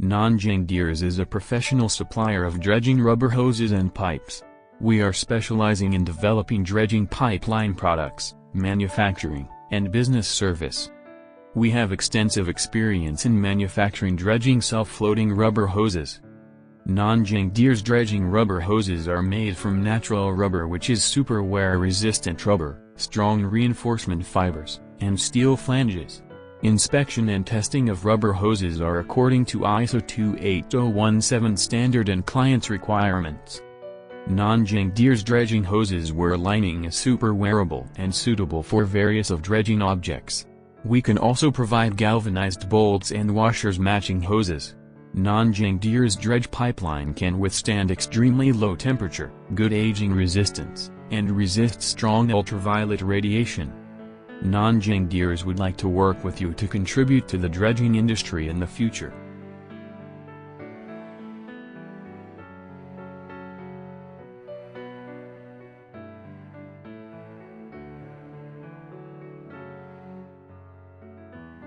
Nanjing Deers is a professional supplier of dredging rubber hoses and pipes. We are specializing in developing dredging pipeline products, manufacturing, and business service. We have extensive experience in manufacturing dredging self-floating rubber hoses. Nanjing Deers-Dredging rubber hoses are made from natural rubber, which is super wear-resistant rubber, strong reinforcement fibers, and steel flanges. Inspection and testing of rubber hoses are according to ISO 28017 standard and client's requirements. Nanjing Deers-Dredging hoses were lining is super wearable and suitable for various of dredging objects. We can also provide galvanized bolts and washers matching hoses. Nanjing Deers dredge pipeline can withstand extremely low temperature, good aging resistance, and resist strong ultraviolet radiation. Nanjing Deers would like to work with you to contribute to the dredging industry in the future.